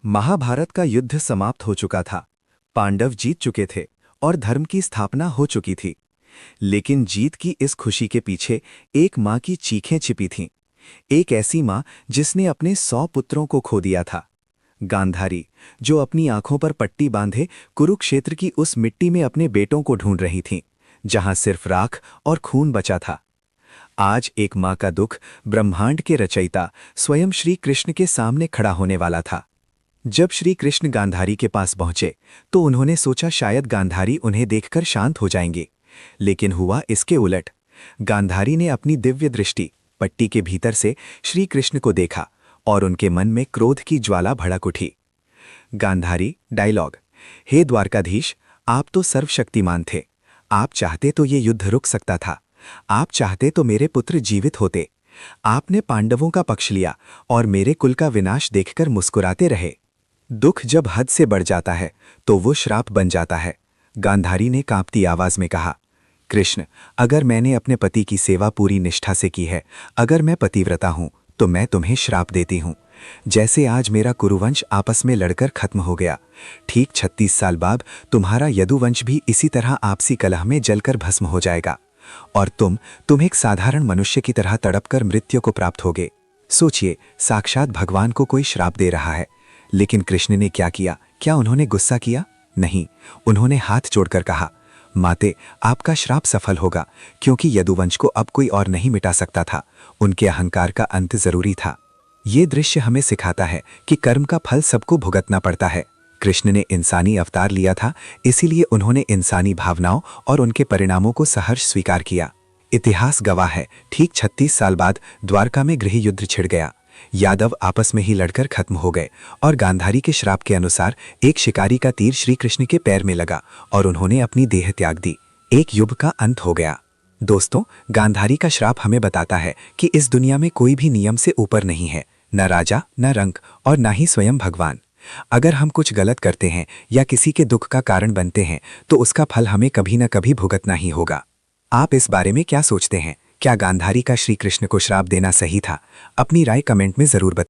महाभारत का युद्ध समाप्त हो चुका था। पांडव जीत चुके थे और धर्म की स्थापना हो चुकी थी। लेकिन जीत की इस खुशी के पीछे एक माँ की चीखें छिपी थीं। एक ऐसी माँ जिसने अपने 100 पुत्रों को खो दिया था। गांधारी, जो अपनी आंखों पर पट्टी बांधे कुरुक्षेत्र की उस मिट्टी में अपने बेटों को ढूंढ रही थीं, जहां सिर्फ राख और खून बचा था। आज एक माँ का दुख ब्रह्मांड के रचयिता स्वयं श्री कृष्ण के सामने खड़ा होने वाला था। जब श्री कृष्ण गांधारी के पास पहुंचे तो उन्होंने सोचा शायद गांधारी उन्हें देखकर शांत हो जाएंगे, लेकिन हुआ इसके उलट। गांधारी ने अपनी दिव्य दृष्टि पट्टी के भीतर से श्री कृष्ण को देखा और उनके मन में क्रोध की ज्वाला भड़क उठी। गांधारी डायलॉग: हे द्वारकाधीश, आप तो सर्वशक्तिमान थे। आप चाहते तो ये युद्ध रुक सकता था। आप चाहते तो मेरे पुत्र जीवित होते। आपने पांडवों का पक्ष लिया और मेरे कुल का विनाश देखकर मुस्कुराते रहे। दुख जब हद से बढ़ जाता है तो वो श्राप बन जाता है। गांधारी ने कांपती आवाज में कहा, कृष्ण, अगर मैंने अपने पति की सेवा पूरी निष्ठा से की है, अगर मैं पतिव्रता हूं, तो मैं तुम्हें श्राप देती हूं। जैसे आज मेरा कुरुवंश आपस में लड़कर खत्म हो गया, ठीक 36 साल बाद तुम्हारा यदुवंश भी इसी तरह आपसी कलह में जलकर भस्म हो जाएगा और तुम एक साधारण मनुष्य की तरह तड़पकर मृत्यु को प्राप्त होगे। सोचिए, साक्षात भगवान को कोई श्राप दे रहा है। लेकिन कृष्ण ने क्या किया? क्या उन्होंने गुस्सा किया? नहीं, उन्होंने हाथ जोड़कर कहा, माते, आपका श्राप सफल होगा, क्योंकि यदुवंश को अब कोई और नहीं मिटा सकता था। उनके अहंकार का अंत जरूरी था। ये दृश्य हमें सिखाता है कि कर्म का फल सबको भुगतना पड़ता है। कृष्ण ने इंसानी अवतार लिया था, इसीलिए उन्होंने इंसानी भावनाओं और उनके परिणामों को सहर्ष स्वीकार किया। इतिहास गवाह है, ठीक 36 साल बाद द्वारका में गृह युद्ध छिड़ गया। यादव आपस में ही लड़कर खत्म हो गए और गांधारी के श्राप के अनुसार एक शिकारी का तीर श्री कृष्ण के पैर में लगा और उन्होंने अपनी देह त्याग दी। एक युग का अंत हो गया। दोस्तों, गांधारी का श्राप हमें बताता है कि इस दुनिया में कोई भी नियम से ऊपर नहीं है, न राजा, न रंक और न ही स्वयं भगवान। अगर हम कुछ गलत करते हैं या किसी के दुख का कारण बनते हैं तो उसका फल हमें कभी न कभी भुगतना ही होगा। आप इस बारे में क्या सोचते हैं? क्या गांधारी का श्री कृष्ण को श्राप देना सही था? अपनी राय कमेंट में जरूर बताएं।